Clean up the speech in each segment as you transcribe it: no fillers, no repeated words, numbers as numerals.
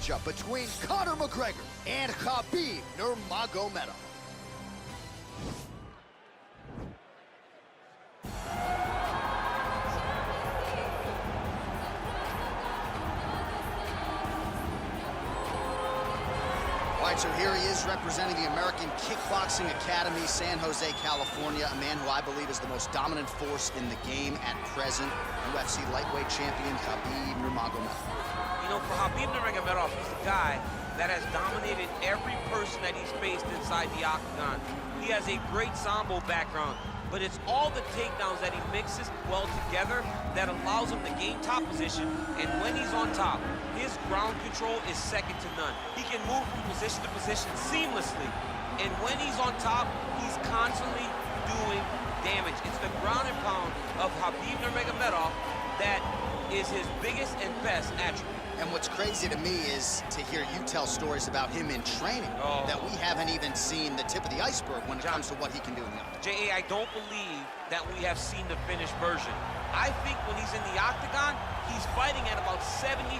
matchup between Conor McGregor and Khabib Nurmagomedov. All right, so here he is representing the American Kickboxing Academy, San Jose, California, a man who I believe is the most dominant force in the game at present, UFC lightweight champion Khabib Nurmagomedov. You know, for Khabib Nurmagomedov, he's a guy that has dominated every person that he's faced inside the octagon. He has a great Sambo background, but it's all the takedowns that he mixes well together that allows him to gain top position, and when he's on top, his ground control is second to none. He can move from position to position seamlessly, and when he's on top, he's constantly doing damage. It's the ground and pound of Khabib Nurmagomedov that is his biggest and best attribute. And what's crazy to me is to hear you tell stories about him in training that we haven't even seen the tip of the iceberg when it comes to what he can do in the octagon. J.A., I don't believe that we have seen the finished version. I think when he's in the octagon, he's fighting at about 75%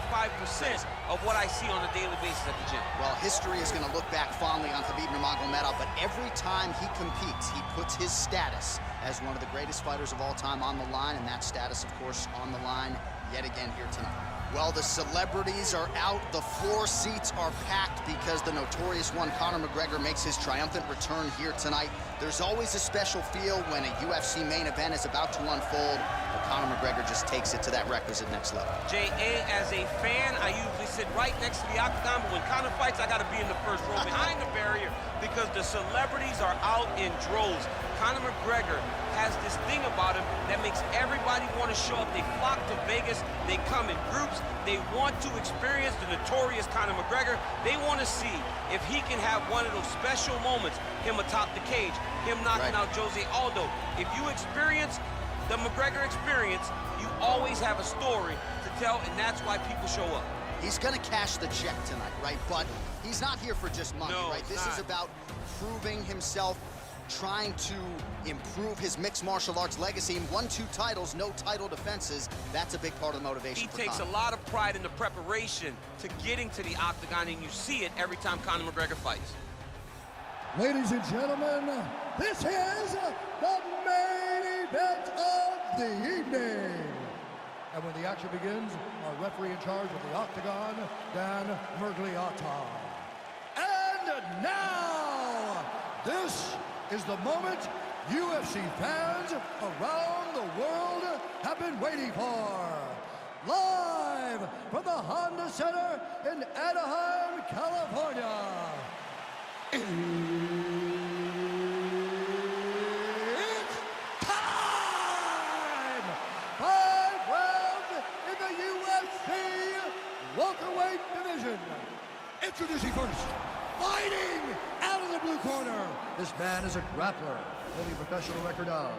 of what I see on a daily basis at the gym. Well, history is going to look back fondly on Khabib Nurmagomedov, but every time he competes, he puts his status as one of the greatest fighters of all time on the line, and that status, of course, on the line yet again here tonight. Well, the celebrities are out, the floor seats are packed because the notorious one, Conor McGregor, makes his triumphant return here tonight. There's always a special feel when a UFC main event is about to unfold, but Conor McGregor just takes it to that requisite next level. J.A., as a fan, I usually sit right next to the octagon, but when Conor fights, I gotta be in the first row behind the barrier because the celebrities are out in droves. Conor McGregor has this thing about him that makes everybody want to show up. They flock to Vegas, they come in groups, they want to experience the notorious Conor McGregor. They want to see if he can have one of those special moments, him atop the cage, him knocking out Jose Aldo. If you experience the McGregor experience, you always have a story to tell, and that's why people show up. He's gonna cash the check tonight, right? But he's not here for just money, right? This is about proving himself, trying to improve his mixed martial arts legacy. 1-2 titles, no title defenses. That's a big part of the motivation He for takes Conor. a lot of pride in the preparation to getting to the octagon, and you see it every time Conor McGregor fights. Ladies and gentlemen, this is the main event of the evening. And when the action begins, our referee in charge of the octagon, Dan Miragliotta. And now, this is the moment UFC fans around the world have been waiting for. Live from the Honda Center in Anaheim, California. It's time! 5 rounds in the UFC welterweight division. Introducing first, fighting out of the blue corner. This man is a grappler, holding a professional record of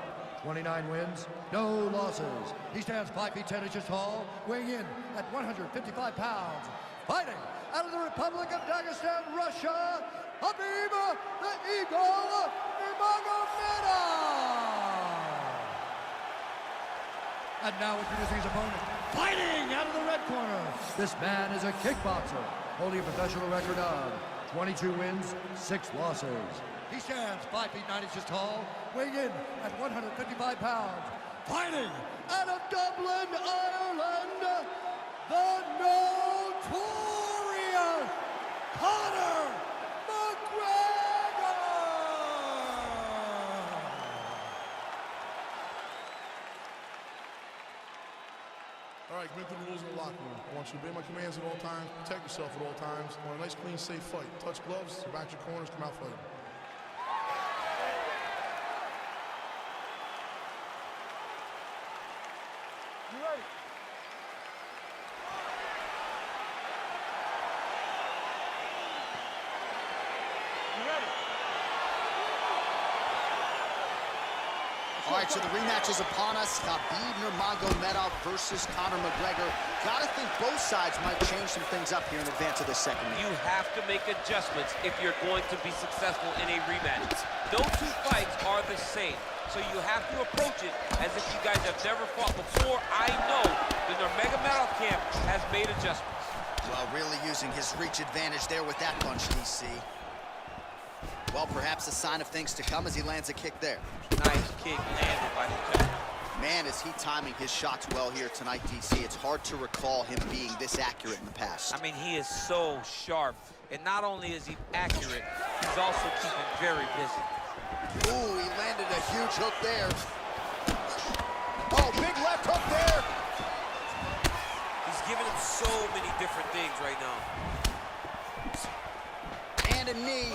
29 wins, no losses. He stands 5 feet 10 inches tall, weighing in at 155 pounds. Fighting out of the Republic of Dagestan, Russia, Khabib the Eagle Nurmagomedov. And now introducing his opponent, fighting out of the red corner. This man is a kickboxer, holding a professional record of 22 wins, 6 losses. He stands 5 feet 9 inches tall, weighing in at 155 pounds. Fighting out of Dublin, Ireland, the notorious Conor McGregor! All right, been through the rules in the locker room. I want you to obey my commands at all times, protect yourself at all times. I want a nice, clean, safe fight. Touch gloves, back your corners, come out fighting. You ready? You ready? All right, so the rematch is upon us. Khabib Nurmagomedov versus Conor McGregor. Gotta think both sides might change some things up here in advance of this second meeting. You have to make adjustments if you're going to be successful in a rematch. No two fights are the same, so you have to approach it as if you guys have never fought before. I know the Nurmagomedov camp has made adjustments. Well, really using his reach advantage there with that punch, DC. Well, perhaps a sign of things to come as he lands a kick there. Nice kick landed by the jab. Man, is he timing his shots well here tonight, DC. It's hard to recall him being this accurate in the past. I mean, he is so sharp. And not only is he accurate, he's also keeping very busy. Ooh, he landed a huge hook there. Oh, big left hook there. He's giving him so many different things right now. And a knee.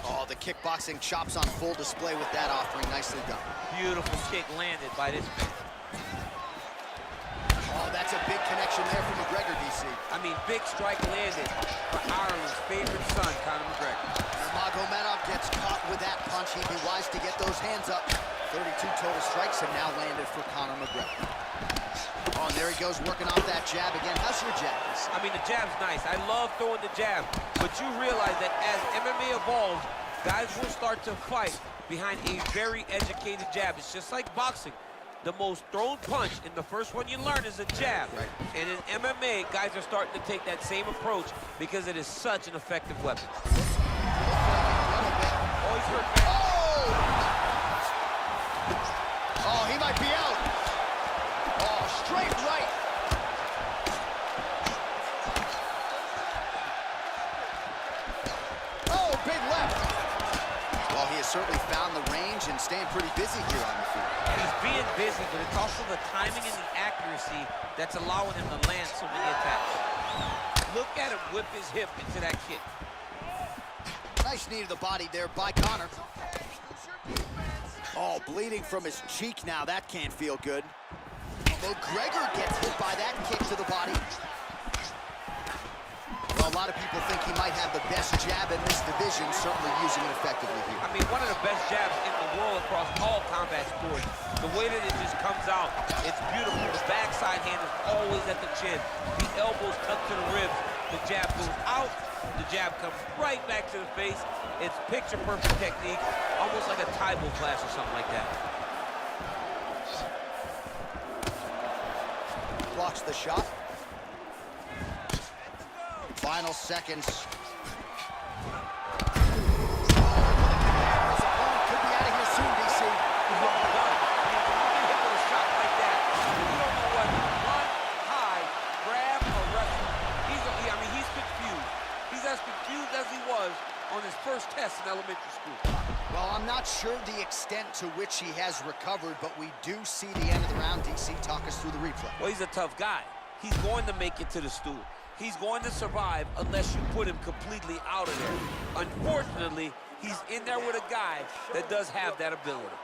Oh, the kickboxing chops on full display with that offering. Nicely done. Beautiful kick landed by this man. Oh, that's a big connection there from McGregor, DC. I mean, big strike landed for Ireland's favorite son, Conor McGregor. Nurmagomedov gets caught with that punch. He'd be wise to get those hands up. 32 total strikes have now landed for Conor McGregor. Oh, and there he goes, working off that jab again. How's your jab, DC? I mean, the jab's nice. I love throwing the jab, but you realize that as MMA evolves, guys will start to fight behind a very educated jab. It's just like boxing. The most thrown punch, and the first one you learn is a jab. Right. And in MMA, guys are starting to take that same approach because it is such an effective weapon. Oh, he's hurt bad. Oh, he might be out. Oh, straight right. Oh, big left. Well, he has certainly found the range and staying pretty busy here on the field. He's being busy, but it's also the timing and the accuracy that's allowing him to land so many attacks. Look at him whip his hip into that kick. Nice knee to the body there by Conor. Oh, bleeding from his cheek now. That can't feel good. McGregor gets hit by that kick to the body. Well, a lot of people think he might have the best jab in this division, certainly using it effectively here. I mean, one of the best jabs in the world across all combat sports. The way that it just comes out, it's beautiful. The backside hand is always at the chin. The elbows tucked to the ribs. The jab goes out. The jab comes right back to the face. It's picture-perfect technique, almost like a Taibo flash or something like that. Blocks the shot. Final seconds. His opponent could be out of here soon, DC. He's all done. I mean, when you get hit with a shot like that, you don't know what run, hide, grab, or wrestle. I mean, he's confused. He's as confused as he was on his first test in elementary school. Well, I'm not sure the extent to which he has recovered, but we do see the end of the round. DC, talk us through the replay. Well, he's a tough guy. He's going to make it to the stool. He's going to survive unless you put him completely out of there. Unfortunately, he's in there with a guy that does have that ability.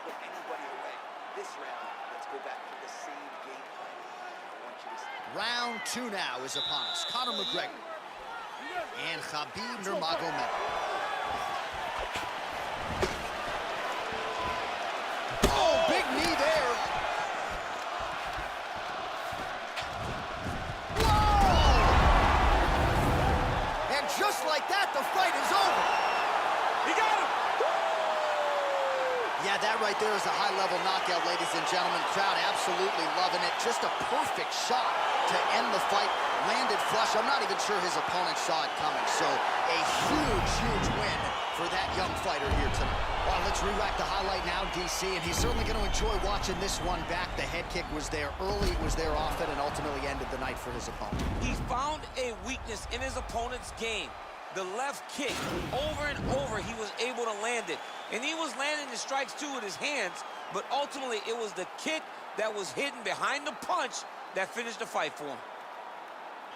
This round, let's go back to the same game plan. I want you to see. Round 2 now is upon us. Conor McGregor and Khabib Nurmagomedov. Oh, big knee there. Whoa! And just like that, the fight is over. He got him! Yeah, that right there is a high-level knockout, ladies and gentlemen. Crowd absolutely loving it. Just a perfect shot to end the fight. Landed flush. I'm not even sure his opponent saw it coming. So a huge, huge win for that young fighter here tonight. Well, let's re-rack the highlight now, DC, and he's certainly going to enjoy watching this one back. The head kick was there early, it was there often, and ultimately ended the night for his opponent. He's found a weakness in his opponent's game. The left kick, over and over, he was able to land it. And he was landing the strikes, too, with his hands, but ultimately it was the kick that was hidden behind the punch that finished the fight for him.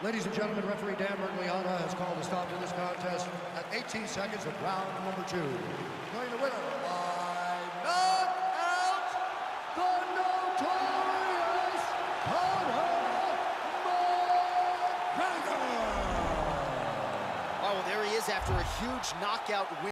Ladies and gentlemen, referee Dan Mergliata has called a stop to this contest at 18 seconds of round number 2. Going the winner by knockout, the notorious Conor McGregor. Oh, well, there he is after a huge knockout win.